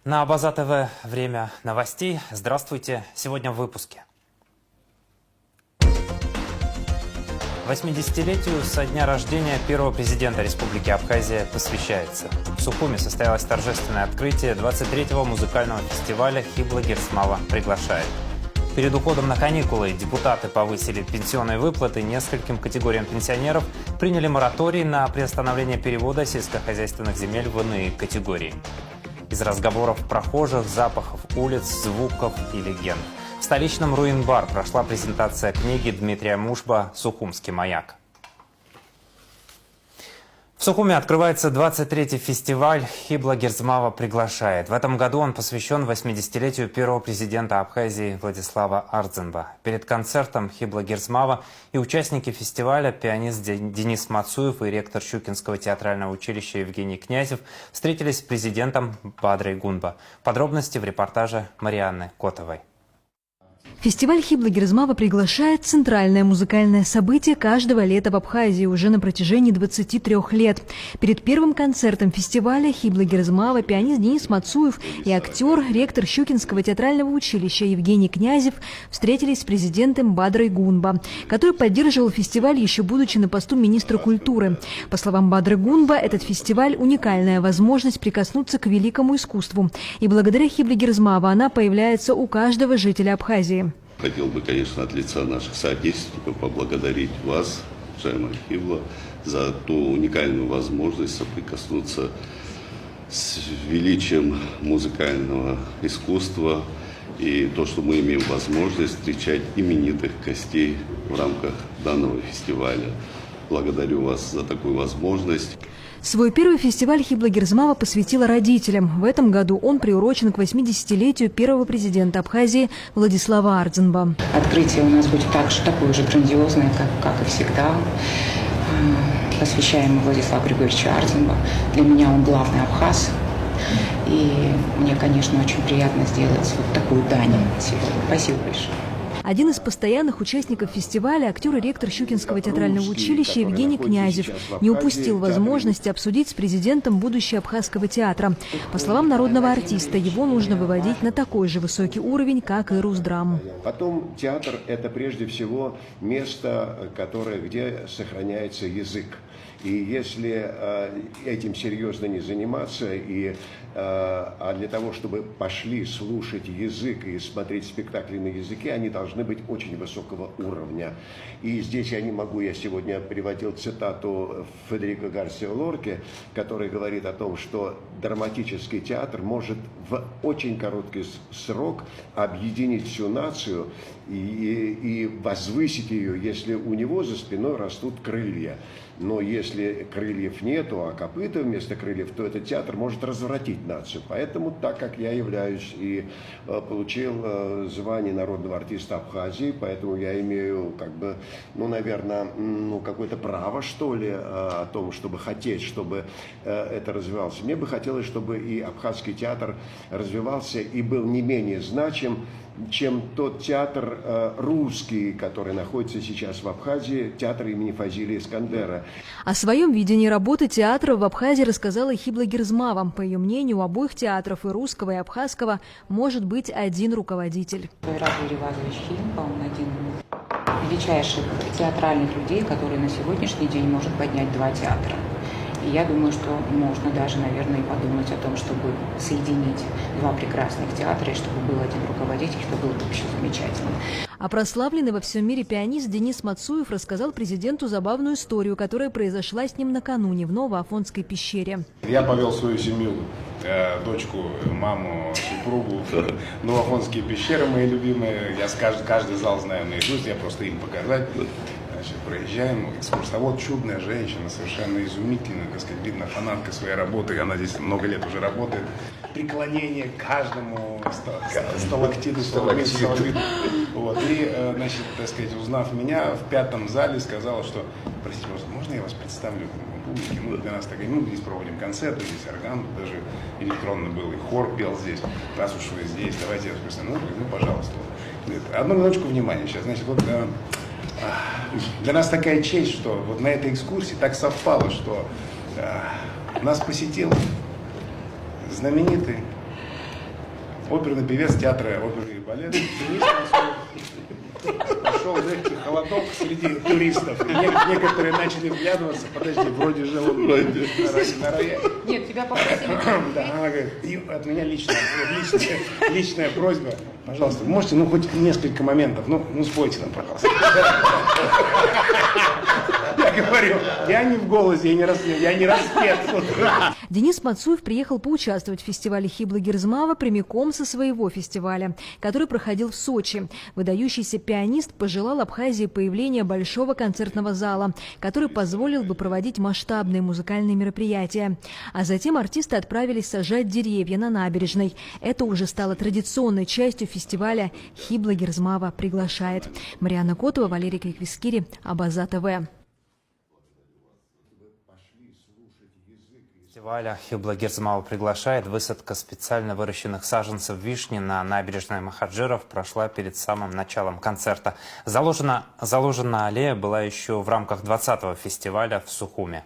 На Абаза ТВ время новостей. Здравствуйте. Сегодня в выпуске. 80-летию со дня рождения первого президента Республики Абхазия посвящается. В Сухуми состоялось торжественное открытие 23-го музыкального фестиваля «Хибла Герцмава приглашает». Перед уходом на каникулы депутаты повысили пенсионные выплаты нескольким категориям пенсионеров, приняли мораторий на приостановление перевода сельскохозяйственных земель в иные категории. Из разговоров прохожих, запахов улиц, звуков и легенд. В столичном Руин-бар прошла презентация книги Дмитрия Мушба «Сухумский маяк». В Сухуми открывается 23-й фестиваль «Хибла Герцмава приглашает». В этом году он посвящен 80-летию первого президента Абхазии Владислава Ардзинба. Перед концертом «Хибла Герцмава» и участники фестиваля, пианист Денис Мацуев и ректор Щукинского театрального училища Евгений Князев встретились с президентом Бадрой Гунба. Подробности в репортаже Марианны Котовой. Фестиваль «Хибла Герцмава приглашает центральное музыкальное событие каждого лета в Абхазии уже на протяжении 23 лет. Перед первым концертом фестиваля «Хибла Герцмава» пианист Денис Мацуев и актер, ректор Щукинского театрального училища Евгений Князев встретились с президентом Бадрой Гунба, который поддерживал фестиваль, еще будучи на посту министра культуры. По словам Бадры Гунба, этот фестиваль – уникальная возможность прикоснуться к великому искусству. И благодаря «Хибле Герцмава» она появляется у каждого жителя Абхазии. Хотел бы, конечно, от лица наших соотечественников поблагодарить вас, уважаемая Хибла, за ту уникальную возможность соприкоснуться с величием музыкального искусства и то, что мы имеем возможность встречать именитых гостей в рамках данного фестиваля. Благодарю вас за такую возможность. Свой первый фестиваль «Хибла Герцмава» посвятила родителям. В этом году он приурочен к 80-летию первого президента Абхазии Владислава Ардзинба. Открытие у нас будет такое же грандиозное, как и всегда. Посвящаем Владиславу Григорьевичу Ардзинба. Для меня он главный абхаз. И мне, конечно, очень приятно сделать вот такую дань сегодня. Спасибо большое. Один из постоянных участников фестиваля, актер и ректор Щукинского театрального училища Евгений Князев, не упустил возможности обсудить с президентом будущее Абхазского театра. По словам народного артиста, его нужно выводить на такой же высокий уровень, как и Русдрам. Потом театр – это прежде всего место, где сохраняется язык. И если этим серьезно не заниматься, а для того, чтобы пошли слушать язык и смотреть спектакли на языке, они должны быть очень высокого уровня. И здесь я сегодня приводил цитату Федерико Гарсио Лорке, который говорит о том, что драматический театр может в очень короткий срок объединить всю нацию и возвысить ее, если у него за спиной растут крылья. Но если крыльев нету, а копыта вместо крыльев, то этот театр может развратить нацию. Поэтому, так как я являюсь и получил звание народного артиста Абхазии, поэтому я имею, какое-то право, что ли, о том, чтобы хотеть, чтобы это развивалось. Мне бы хотелось, чтобы и абхазский театр развивался и был не менее значим, чем тот театр русский, который находится сейчас в Абхазии, театр имени Фазилия Искандера. О своем видении работы театра в Абхазии рассказала Хибла Герцмава. По ее мнению, у обоих театров, и русского, и абхазского, может быть один руководитель. Равиль Иванович Химба, он один из величайших театральных людей, который на сегодняшний день может поднять два театра. И я думаю, что можно даже, наверное, подумать о том, чтобы соединить два прекрасных театра, и чтобы был один руководитель, что было бы вообще замечательно. А прославленный во всем мире пианист Денис Мацуев рассказал президенту забавную историю, которая произошла с ним накануне в Новоафонской пещере. Я повел свою семью, дочку, маму, супругу в Новоафонские пещеры, мои любимые. Я каждый зал знаю наизусть, я просто им показать. Значит, проезжаем, экскурсовод, чудная женщина, совершенно изумительная, видно, фанатка своей работы, она здесь много лет уже работает. Преклонение к каждому сталактиту, сталагмиту. Вот. И, узнав меня, в 5-м зале сказала, что, простите, можно я вас представлю публике? Для нас так, здесь проводим концерты, здесь орган, даже электронно был, и хор пел здесь. Раз уж вы здесь, давайте я вас представлю. Пожалуйста. Одну минуточку внимания сейчас. Значит, для нас такая честь, что вот на этой экскурсии так совпало, что нас посетил знаменитый оперный певец театра оперы и балета Денис Мацуев. Пошел легкий холодок среди туристов. Некоторые начали вглядываться, подожди, вроде же он на рояле. Нет, тебя попросили. Да, она говорит, и от меня личная просьба, пожалуйста, можете, хоть несколько моментов, спойте нам, пожалуйста. Я говорю, я не в голосе, я не распет. Денис Мацуев приехал поучаствовать в фестивале Хибла Герзмава прямиком со своего фестиваля, который проходил в Сочи. Выдающийся пианист пожелал Абхазии появления большого концертного зала, который позволил бы проводить масштабные музыкальные мероприятия. А затем артисты отправились сажать деревья на набережной. Это уже стало традиционной частью фестиваля Хибла Герзмава приглашает. Марианна Котова, Валерий Криквискири, Абаза ТВ. Фестиваля Хибла Герзмава приглашает. Высадка специально выращенных саженцев вишни на набережной Махаджиров прошла перед самым началом концерта. Заложена аллея была еще в рамках 20-го фестиваля в Сухуме.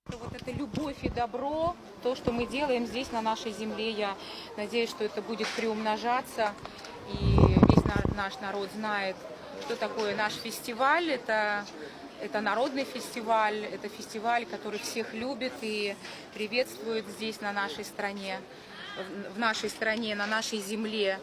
Вот это любовь и добро, то, что мы делаем здесь, на нашей земле, я надеюсь, что это будет приумножаться. И весь наш народ знает, что такое наш фестиваль. Это народный фестиваль, это фестиваль, который всех любит и приветствует здесь, на нашей стране, на нашей земле.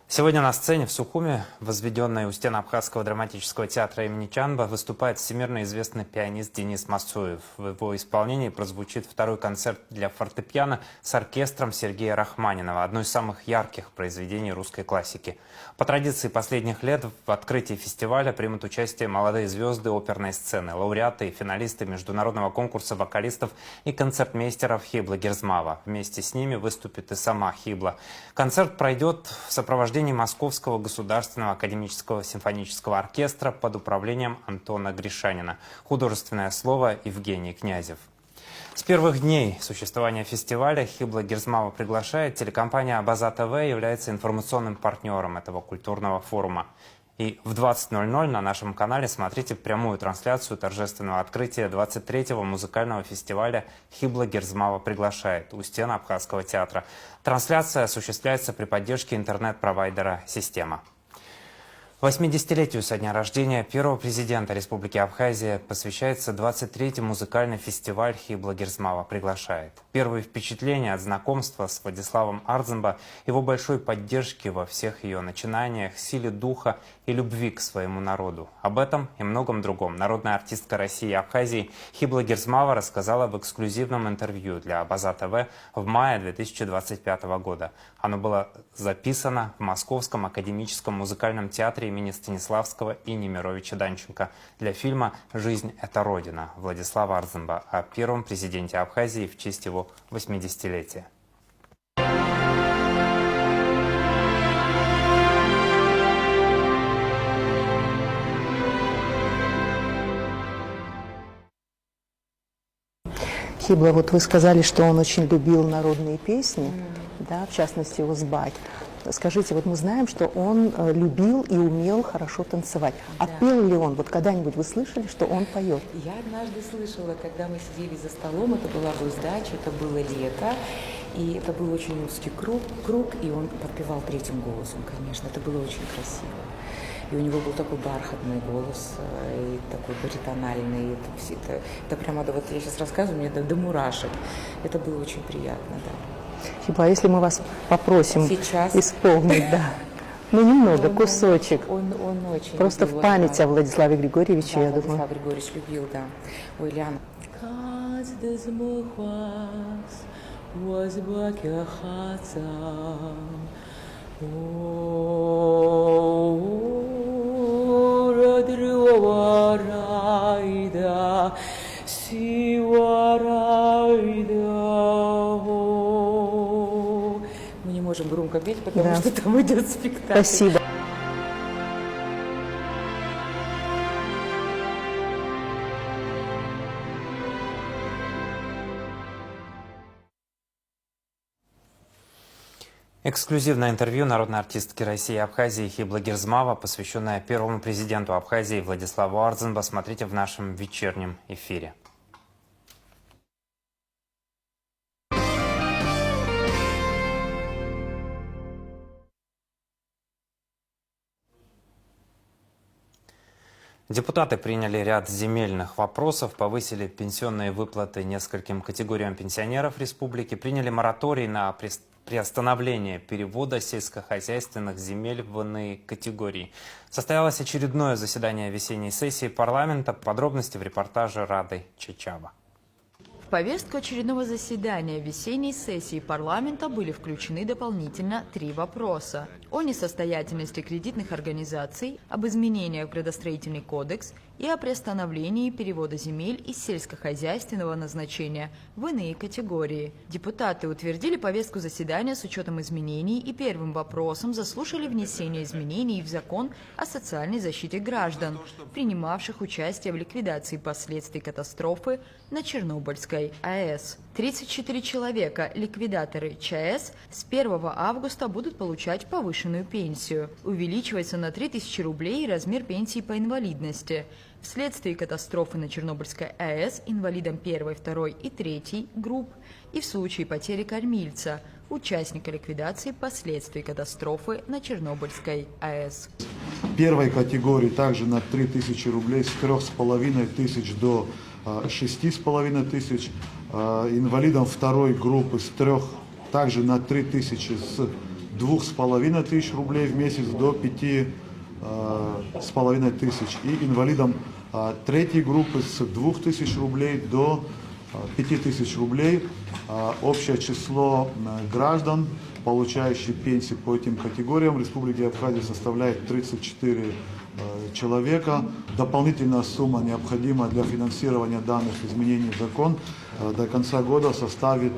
Сегодня на сцене в Сухуме, возведенной у стен Абхазского драматического театра имени Чанба, выступает всемирно известный пианист Денис Мацуев. В его исполнении прозвучит второй концерт для фортепиано с оркестром Сергея Рахманинова, одно из самых ярких произведений русской классики. По традиции последних лет в открытии фестиваля примут участие молодые звезды оперной сцены, лауреаты и финалисты международного конкурса вокалистов и концертмейстеров Хибла Герзмава. Вместе с ними выступит и сама Хибла. Концерт пройдет в сопровождении Московского государственного академического симфонического оркестра под управлением Антона Гришанина. Художественное слово Евгений Князев. С первых дней существования фестиваля Хибла Герзмава приглашает. Телекомпания Абаза ТВ является информационным партнером этого культурного форума. И в 20:00 на нашем канале смотрите прямую трансляцию торжественного открытия 23-го музыкального фестиваля Хибла Герзмава приглашает у стен Абхазского театра. Трансляция осуществляется при поддержке интернет-провайдера «Система». 80-летию со дня рождения первого президента Республики Абхазия посвящается 23-й музыкальный фестиваль Хибла Герзмава приглашает. Первые впечатления от знакомства с Владиславом Ардземба, его большой поддержки во всех ее начинаниях, силе духа и любви к своему народу. Об этом и многом другом народная артистка России и Абхазии Хибла Герзмава рассказала в эксклюзивном интервью для Абаза ТВ в мае 2025 года. Оно было записано в Московском академическом музыкальном театре имени Станиславского и Немировича Данченко для фильма «Жизнь – это Родина» Владислава Ардземба о первом президенте Абхазии в честь его 80-летия. Хибла, вот вы сказали, что он очень любил народные песни, да, в частности «Узбать». Скажите, вот мы знаем, что он любил и умел хорошо танцевать. А пел ли он? Вот когда-нибудь вы слышали, что он поет? Я однажды слышала, когда мы сидели за столом, это была госдача, это было лето, и это был очень узкий круг, и он подпевал третьим голосом, конечно, это было очень красиво. И у него был такой бархатный голос, и такой баритональный. Это прямо, вот я сейчас рассказываю, мне до мурашек. Это было очень приятно, да. Хибла, а если мы вас попросим сейчас исполнить, да, немного, кусочек. Он очень просто любил, в память о Владиславе Григорьевиче, да, я думаю. Владислав Григорьевич любил, да. Ой, Ляна. Мы не можем громко петь, потому что там идет спектакль. Спасибо. Эксклюзивное интервью народной артистки России и Абхазии Хибла Герзмава, посвященное первому президенту Абхазии Владиславу Ардземба, смотрите в нашем вечернем эфире. Депутаты приняли ряд земельных вопросов, повысили пенсионные выплаты нескольким категориям пенсионеров республики, приняли мораторий на приостановление перевода сельскохозяйственных земель в иные категории. Состоялось очередное заседание весенней сессии парламента. Подробности в репортаже Рады Чачава. В повестку очередного заседания весенней сессии парламента были включены дополнительно 3 вопроса: о несостоятельности кредитных организаций, об изменениях в градостроительный кодекс и о приостановлении перевода земель из сельскохозяйственного назначения в иные категории. Депутаты утвердили повестку заседания с учетом изменений и первым вопросом заслушали внесение изменений в закон о социальной защите граждан, принимавших участие в ликвидации последствий катастрофы на Чернобыльской АЭС. 34 человека, ликвидаторы ЧАЭС, с 1 августа будут получать повышенную пенсию. Увеличивается на 3000 рублей размер пенсии по инвалидности. Вследствие катастрофы на Чернобыльской АЭС инвалидам 1, 2 и 3 групп и в случае потери кормильца, участника ликвидации последствий катастрофы на Чернобыльской АЭС. Первой категории также на 3000 рублей, с 3500 до 6500. Инвалидам второй группы также на 3000 с 2500 рублей в месяц до 5500. И инвалидам третьей группы с 2000 рублей до 5000 рублей. Общее число граждан, получающих пенсии по этим категориям в Республике Абхазия, составляет 34 человека. Дополнительная сумма, необходимая для финансирования данных изменений в закон, до конца года составит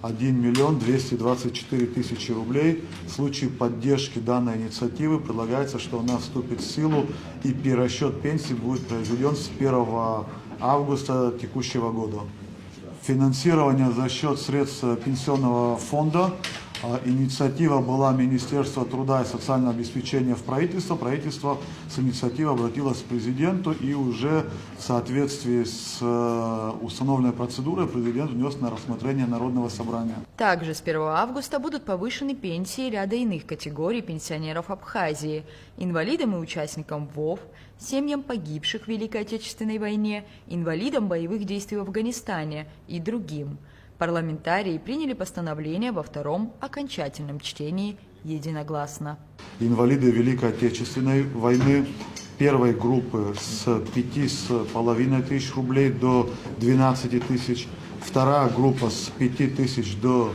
1 224 000 рублей. В случае поддержки данной инициативы предлагается, что она вступит в силу и перерасчет пенсии будет произведен с 1 августа текущего года. Финансирование за счет средств пенсионного фонда. Инициатива была Министерства труда и социального обеспечения в правительство. Правительство с инициативой обратилось к президенту, и уже в соответствии с установленной процедурой президент внес на рассмотрение Народного собрания. Также с 1 августа будут повышены пенсии ряда иных категорий пенсионеров Абхазии: инвалидам и участникам ВОВ, семьям погибших в Великой Отечественной войне, инвалидам боевых действий в Афганистане и другим. Парламентарии приняли постановление во втором окончательном чтении единогласно. Инвалиды Великой Отечественной войны первой группы с 5500 рублей до 12 000, вторая группа с 5000 до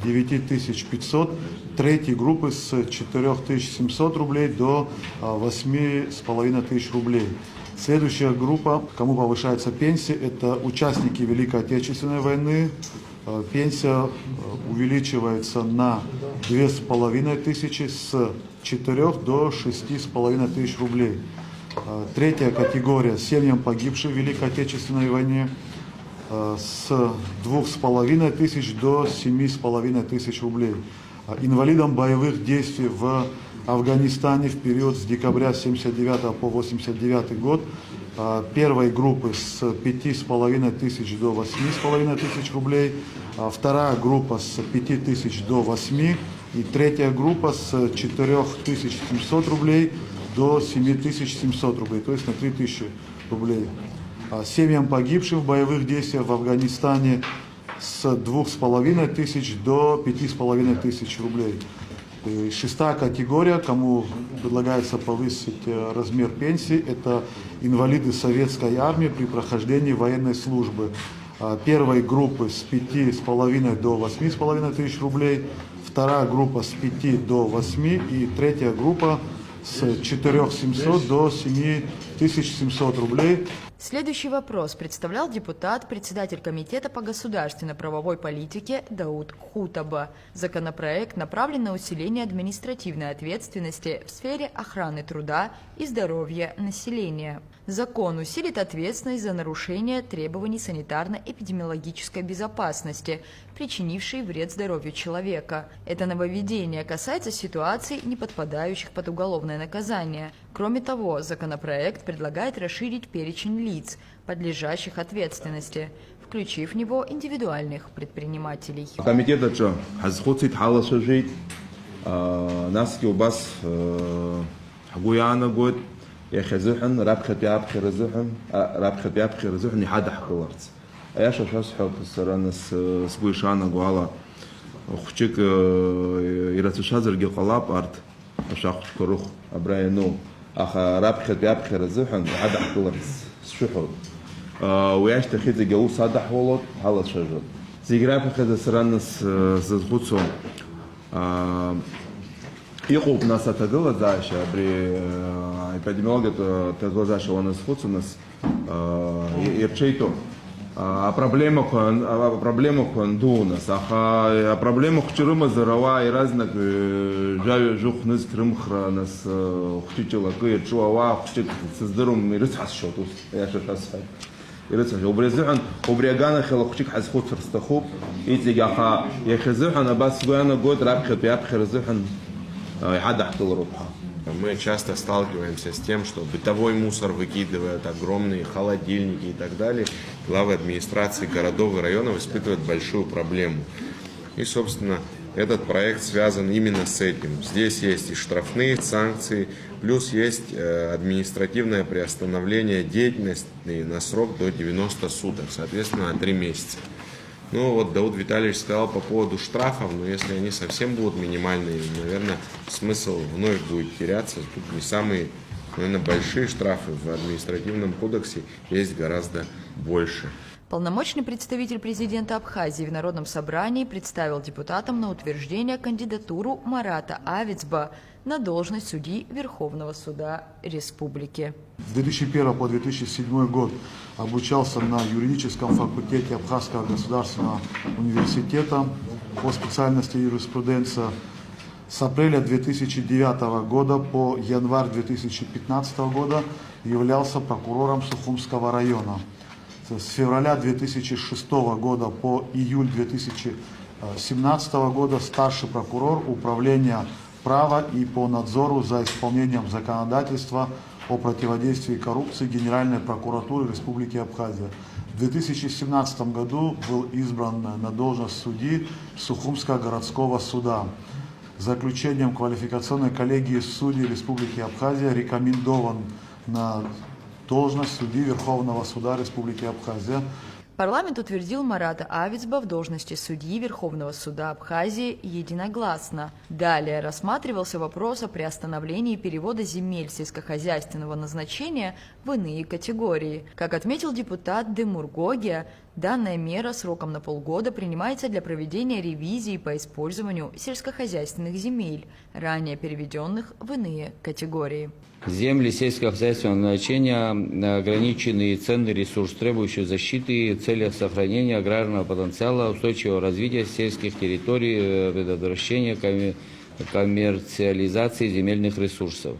9500, третьей группы с 4700 рублей до 8500 рублей. Следующая группа, кому повышается пенсия, это участники Великой Отечественной войны. Пенсия увеличивается на 2500 с 4 до 6500 рублей. Третья категория, семьям погибших в Великой Отечественной войне, с 2500 до 7500 рублей. Инвалидам боевых действий в Афганистане в период с декабря 1979 по 1989 год первой группы с 5500 до 8500 рублей, вторая группа с 5000 до 8, и третья группа с 4700 рублей до 7700 рублей, то есть на 3000 рублей. Семьям погибших в боевых действиях в Афганистане с 2500 до 5500 рублей. И шестая категория, кому предлагается повысить размер пенсии, это инвалиды советской армии при прохождении военной службы. Первой группы с 5500 до 8500 рублей, вторая группа с 5 до 8 и третья группа с 4700 до 7700 рублей. Следующий вопрос представлял депутат, председатель Комитета по государственно-правовой политике Дауд Хутаба. Законопроект направлен на усиление административной ответственности в сфере охраны труда и здоровья населения. Закон усилит ответственность за нарушение требований санитарно-эпидемиологической безопасности, причинившие вред здоровью человека. Это нововведение касается ситуаций, не подпадающих под уголовное наказание. Кроме того, законопроект предлагает расширить перечень лиц, подлежащих ответственности, включив в него индивидуальных предпринимателей. Комитет хазхуцит халашажит наски убас хагуяна год يخزوحن رابخت يابخي رزوحن رابخت يابخي رزوحن يحدح كلارتس أيش أشوف السرانس سبويشانا قوالا خشيك يرتشازر جقلاب أرت أشاخ كروخ أبراينو أخ رابخت يابخي رزوحن يحدح كلارتس شحود وياش تخيز جو صدح ولد هلا شجر زيغراب خد سرانس زغوتسو يقوب нас отогла заша при эпидемиология того заша у нас худсу нас ерчейто проблема конду у нас а проблема хчурыма зарава и разных жух нас крымхра нас хчитила кы чуава хчит создором ирцас шотус я шас يرسل وبرزعن وبريجانا خلقتك حزخوت فرستخوب يتجي أخا يخزوحنا بس وأنا قلت رابخت بيابخ رزوحن يحدح طول روحها. Мы часто сталкиваемся с тем, что бытовой мусор выкидывают, огромные холодильники и так далее. Главы администрации городов и районов испытывают большую проблему. И, собственно, этот проект связан именно с этим. Здесь есть и штрафные санкции, плюс есть административное приостановление деятельности на срок до 90 суток, соответственно, на 3 месяца. Ну вот Дауд Витальевич сказал по поводу штрафов, но если они совсем будут минимальные, наверное, смысл вновь будет теряться. Тут не самые, наверное, большие штрафы в административном кодексе есть гораздо больше. Полномочный представитель президента Абхазии в Народном собрании представил депутатам на утверждение кандидатуру Марата Авицба на должность судьи Верховного суда Республики. С 2001 по 2007 год обучался на юридическом факультете Абхазского государственного университета по специальности юриспруденция. С апреля 2009 года по январь 2015 года являлся прокурором Сухумского района. С февраля 2006 года по июль 2017 года старший прокурор управления права и по надзору за исполнением законодательства о противодействии коррупции Генеральной прокуратуры Республики Абхазия. В 2017 году был избран на должность судьи Сухумского городского суда. Заключением квалификационной коллегии судей Республики Абхазия рекомендован на должность судьи Верховного суда Республики Абхазия. Парламент утвердил Марата Авицба в должности судьи Верховного суда Абхазии единогласно. Далее рассматривался вопрос о приостановлении перевода земель сельскохозяйственного назначения в иные категории. Как отметил депутат Демургогия, данная мера сроком на полгода принимается для проведения ревизии по использованию сельскохозяйственных земель, ранее переведенных в иные категории. Земли сельскохозяйственного назначения – ограниченный ценный ресурс, требующий защиты в целях сохранения аграрного потенциала, устойчивого развития сельских территорий, предотвращения коммерциализации земельных ресурсов.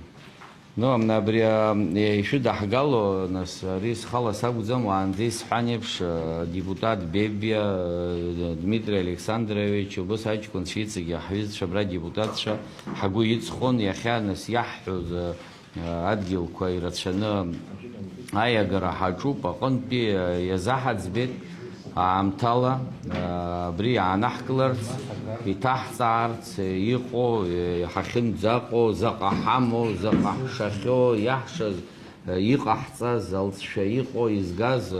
Но еще дахгало нас рис халас агудзам андис ханевш депутат Бебия Дмитрий Александрович босач конфиц яхвиз шабра депутатша хагуиц хон яхянас яхуз адгил квайратшана аягара хаджу пакон пи язахат збет амтала бри анахкларц итахцарц иқо хахин зақо зақахамо зақахшахо яхшаз иқахца залцша иқо изгаз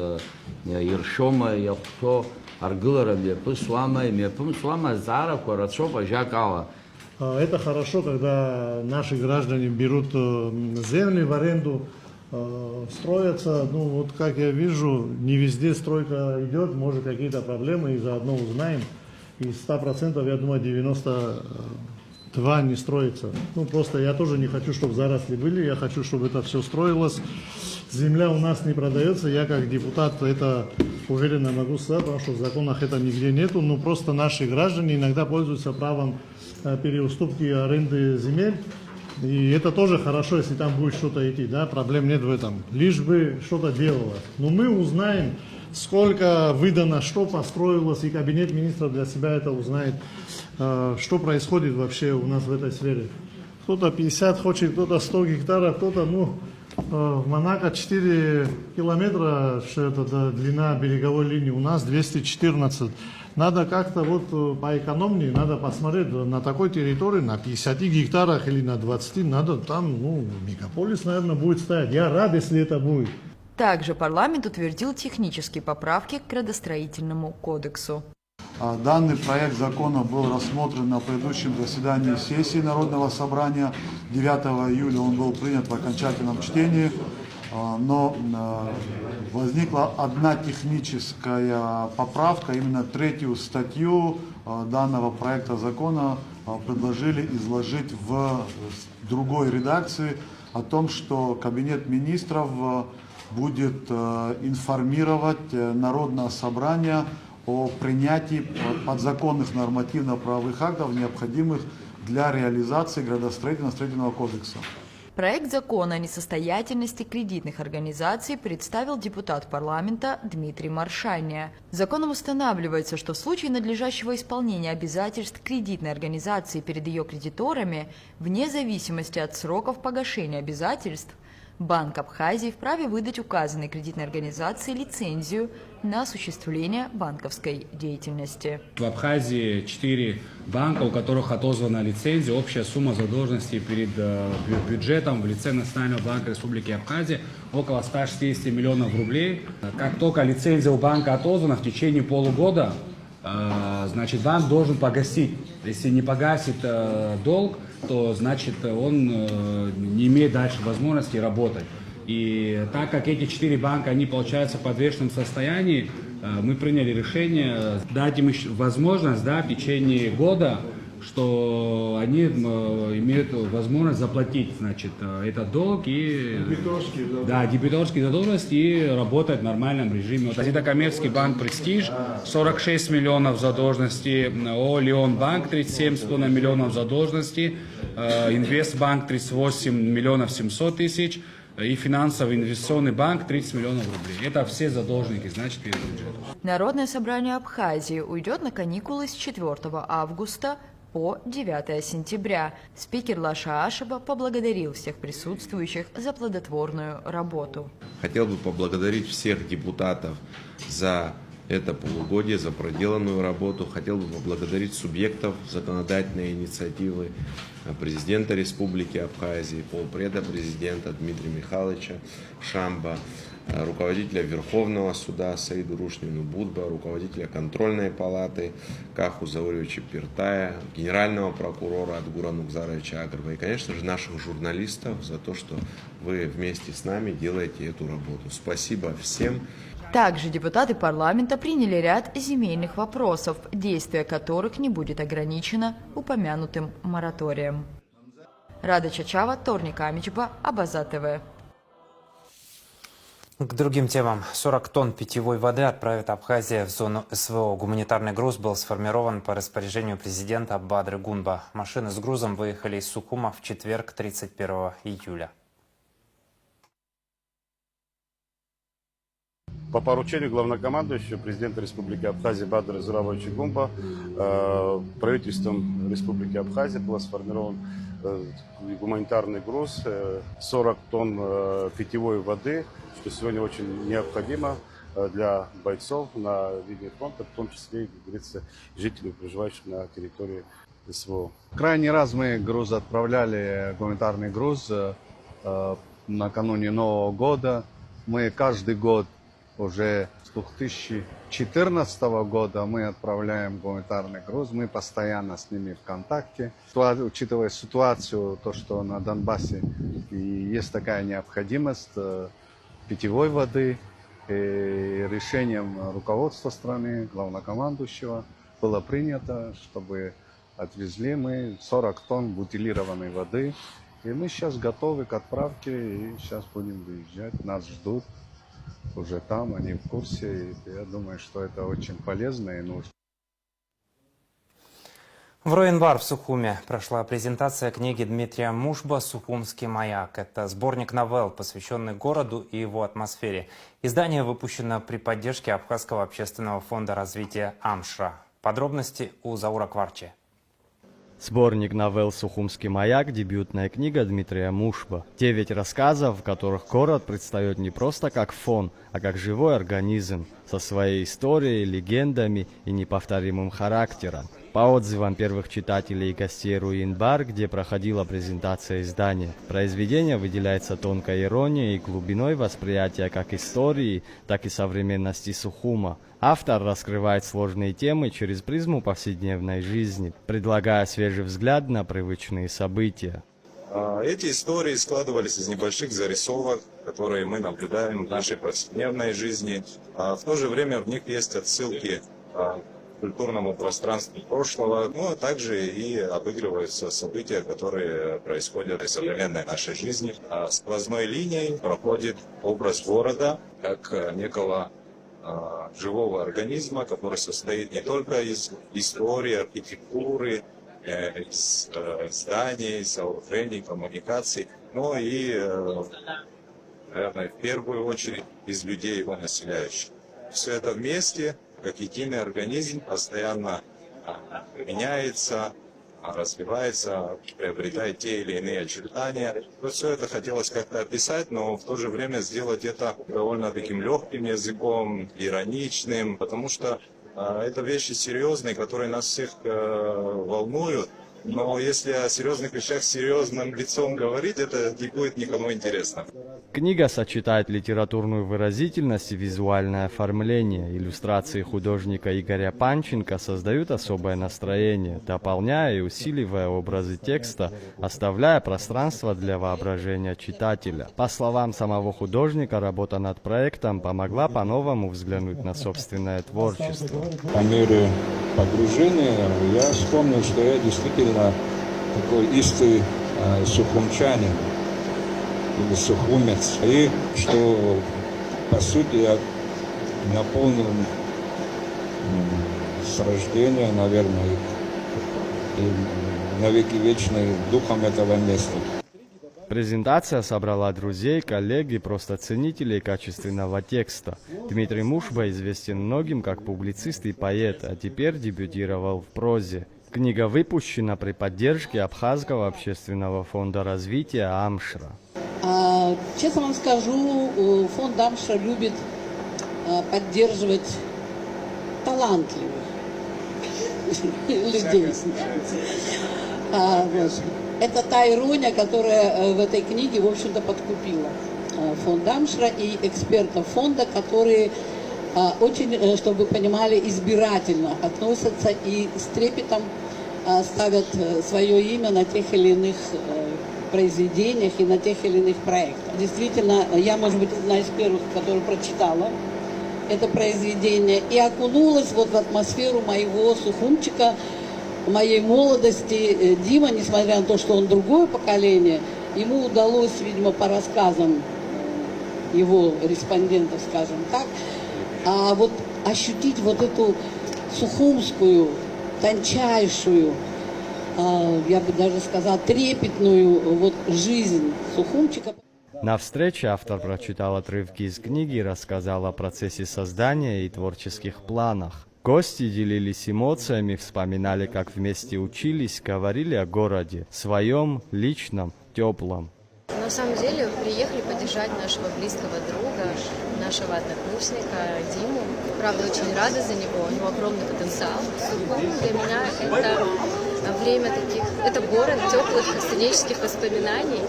иршома яхто аргылара мепыслама мепымслама зара корацопа жакала. Это хорошо, когда наши граждане берут земли в аренду, строятся. Ну вот как я вижу, не везде стройка идет, может какие-то проблемы, и заодно узнаем. И 100%, я думаю, 92 не строится. Ну просто я тоже не хочу, чтобы заросли были, я хочу, чтобы это все строилось. Земля у нас не продается, я как депутат это уверенно могу сказать, потому что в законах это нигде нету, но просто наши граждане иногда пользуются правом переуступки аренды земель. И это тоже хорошо, если там будет что-то идти, да, проблем нет в этом, лишь бы что-то делалось. Но мы узнаем, сколько выдано, что построилось, и кабинет министров для себя это узнает, что происходит вообще у нас в этой сфере. Кто-то 50 хочет, кто-то 100 гектаров, кто-то, ну, В Монако 4 километра, что это длина береговой линии, у нас 214. Надо как-то вот поэкономнее, надо посмотреть на такой территории, на 50 гектарах или на 20, надо там, мегаполис, наверное, будет стоять. Я рад, если это будет. Также парламент утвердил технические поправки к градостроительному кодексу. Данный проект закона был рассмотрен на предыдущем заседании сессии Народного собрания. 9 июля он был принят в окончательном чтении, но возникла одна техническая поправка, именно 3-ю статью данного проекта закона предложили изложить в другой редакции о том, что Кабинет министров будет информировать Народное собрание о принятии подзаконных нормативно-правовых актов, необходимых для реализации градостроительно-строительного кодекса. Проект закона о несостоятельности кредитных организаций представил депутат парламента Дмитрий Маршальня. Законом устанавливается, что в случае надлежащего исполнения обязательств кредитной организации перед ее кредиторами, вне зависимости от сроков погашения обязательств, Банк Абхазии вправе выдать указанной кредитной организации лицензию на осуществление банковской деятельности. В Абхазии 4 банка, у которых отозвана лицензия. Общая сумма задолженности перед бюджетом в лице Национального банка Республики Абхазия около 160 миллионов рублей. Как только лицензия у банка отозвана, в течение полугода, значит, банк должен погасить. Если не погасит долг, то значит он не имеет дальше возможности работать. И так как эти 4 банка, они получаются в подвешенном состоянии, мы приняли решение дать им возможность, в течение года, что они имеют возможность заплатить, значит, этот долг и дебиторские задолженности и работать в нормальном режиме. Вот коммерческий банк «Престиж» 46 миллионов задолженности, ООО «Леонбанк» 37,5 миллионов задолженности, Инвестбанк 38 миллионов 700 тысяч и финансовый инвестиционный банк 30 миллионов рублей. Это все задолженники, значит, перед бюджетом. Народное собрание Абхазии уйдет на каникулы с 4 августа по 9 сентября. Спикер Лаша Ашеба поблагодарил всех присутствующих за плодотворную работу. Хотел бы поблагодарить всех депутатов за это полугодие, за проделанную работу. Хотел бы поблагодарить субъектов законодательной инициативы, президента Республики Абхазии, полпреда президента Дмитрия Михайловича Шамба, руководителя Верховного суда Саиду Рушнину Будба, руководителя контрольной палаты Каху Зауревича Пиртая, генерального прокурора Адгура Нукзаровича Агрова и, конечно же, наших журналистов за то, что вы вместе с нами делаете эту работу. Спасибо всем. Также депутаты парламента приняли ряд земельных вопросов, действие которых не будет ограничено упомянутым мораторием. Рада Чачава, Торник Амичба, Абаза ТВ. К другим темам. 40 тонн питьевой воды отправит Абхазия в зону СВО. Гуманитарный груз был сформирован по распоряжению президента Бадры Гунба. Машины с грузом выехали из Сухума в четверг, 31 июля. По поручению главнокомандующего президента Республики Абхазия Бадры Зуравовича Гумба правительством Республики Абхазия был сформирован гуманитарный груз 40 тонн питьевой воды, что сегодня очень необходимо для бойцов на линии фронта, в том числе, как говорится, жителей, проживающих на территории СВО. Крайний раз мы груз отправляли, гуманитарный груз, накануне Нового года. Мы каждый год уже с 2014 года мы отправляем гуманитарный груз, мы постоянно с ними в контакте. Учитывая ситуацию, то, что на Донбассе и есть такая необходимость питьевой воды, и решением руководства страны, главнокомандующего, было принято, чтобы отвезли мы 40 тонн бутилированной воды. И мы сейчас готовы к отправке, и сейчас будем выезжать, нас ждут. Уже там, они в курсе, и я думаю, что это очень полезно и нужно. В Роенбар в Сухуме прошла презентация книги Дмитрия Мушба «Сухумский маяк». Это сборник новелл, посвященный городу и его атмосфере. Издание выпущено при поддержке Абхазского общественного фонда развития «Амшра». Подробности у Заура Кварчи. Сборник новелл «Сухумский маяк» – дебютная книга Дмитрия Мушба. 9 рассказов, в которых город предстает не просто как фон, а как живой организм со своей историей, легендами и неповторимым характером. По отзывам первых читателей и гостей Руин-бар, где проходила презентация издания, произведение выделяется тонкой иронией и глубиной восприятия как истории, так и современности Сухума. Автор раскрывает сложные темы через призму повседневной жизни, предлагая свежий взгляд на привычные события. Эти истории складывались из небольших зарисовок, которые мы наблюдаем в нашей повседневной жизни. В то же время в них есть отсылки к культурному пространству прошлого, а также и обыгрываются события, которые происходят в современной нашей жизни. Сквозной линией проходит образ города как некого живого организма, который состоит не только из истории, архитектуры, из зданий, сооружений, коммуникаций, но и, наверное, в первую очередь из людей, его населяющих. Все это вместе, как единый организм, постоянно меняется, развивается, приобретает те или иные очертания. Все это хотелось как-то описать, но в то же время сделать это довольно таким легким языком, ироничным, потому что это вещи серьезные, которые нас всех волнуют. Но если о серьезных вещах серьезным лицом говорить, это не будет никому интересно. Книга сочетает литературную выразительность и визуальное оформление. Иллюстрации художника Игоря Панченко создают особое настроение, дополняя и усиливая образы текста, оставляя пространство для воображения читателя. По словам самого художника, работа над проектом помогла по-новому взглянуть на собственное творчество. По мере погружения я вспомнил, что я действительно такой истый сухумчанин или сухумец, и что по сути я наполнен с рождения, наверное, и навеки вечный духом этого места. Презентация собрала друзей, коллег и просто ценителей качественного текста. Дмитрий Мушба известен многим как публицист и поэт, а теперь дебютировал в прозе. Книга выпущена при поддержке Абхазского общественного фонда развития «Амшра». Честно вам скажу, фонд «Амшра» любит поддерживать талантливых людей. Это та ирония, которая в этой книге, в общем-то, подкупила фонд «Амшра» и экспертов фонда, которые очень, чтобы вы понимали, избирательно относятся и с трепетом ставят свое имя на тех или иных произведениях и на тех или иных проектах. Действительно, я, может быть, одна из первых, которая прочитала это произведение и окунулась вот в атмосферу моего Сухумчика, моей молодости. Дима, несмотря на то, что он другое поколение, ему удалось, видимо, по рассказам его респондентов, скажем так, вот ощутить вот эту сухумскую, тончайшую, я бы даже сказала, трепетную вот жизнь Сухумчика. На встрече автор прочитал отрывки из книги и рассказал о процессе создания и творческих планах. Гости делились эмоциями, вспоминали, как вместе учились, говорили о городе, своем, личном, теплом. На самом деле приехали поддержать нашего близкого друга, нашего однокурсника Диму. Правда, очень рада за него, у него огромный потенциал. Сухум для меня это время таких, это город теплых студенческих воспоминаний.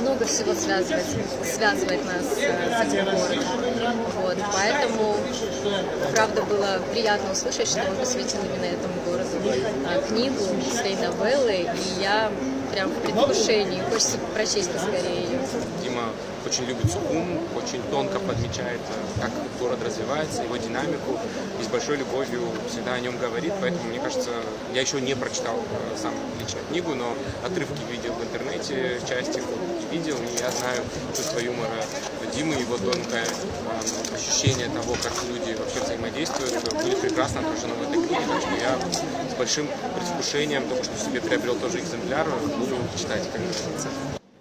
Много всего связывает нас с этим городом. Вот, поэтому, правда, было приятно услышать, что он посвятил именно этому городу книгу своей новеллы, и я прям в предвкушении, хочется прочесть поскорее ее. Дима очень любит Сухум, очень тонко подмечает, как город развивается, его динамику, и с большой любовью всегда о нем говорит, поэтому, мне кажется, я еще не прочитал сам лично книгу, но отрывки видел в интернете, часть их видел, и я знаю чувство юмора Димы, его тонкое ощущение того, как люди вообще взаимодействуют, будет прекрасно отражено в этой книге, так что я с большим предвкушением, только что себе приобрел тоже экземпляр, буду читать, как говорится.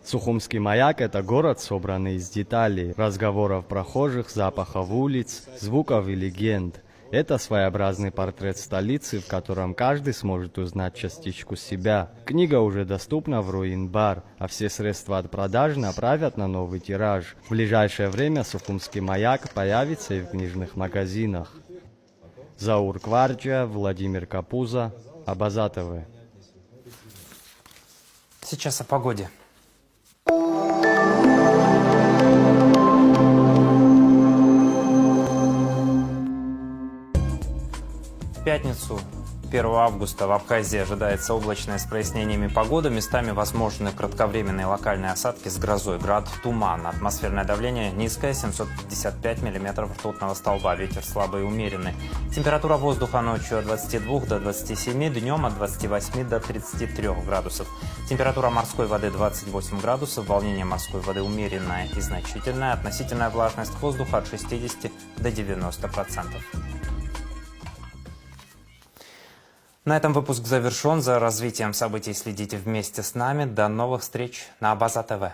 Сухумский маяк – это город, собранный из деталей, разговоров прохожих, запахов улиц, звуков и легенд. Это своеобразный портрет столицы, в котором каждый сможет узнать частичку себя. Книга уже доступна в Руин-бар, а все средства от продажи направят на новый тираж. В ближайшее время Сухумский маяк появится и в книжных магазинах. Заур Кварджа, Владимир Капуза, Абаза ТВ. Сейчас о погоде. В пятницу, 1 августа, в Абхазии ожидается облачная с прояснениями погода. Местами возможны кратковременные локальные осадки с грозой, град, туман. Атмосферное давление низкое, 755 миллиметров ртутного столба. Ветер слабый и умеренный. Температура воздуха ночью от 22 до 27, днем от 28 до 33 градусов. Температура морской воды 28 градусов, волнение морской воды умеренное и значительное. Относительная влажность воздуха от 60 до 90%. На этом выпуск завершен. За развитием событий следите вместе с нами. До новых встреч на Абаза ТВ.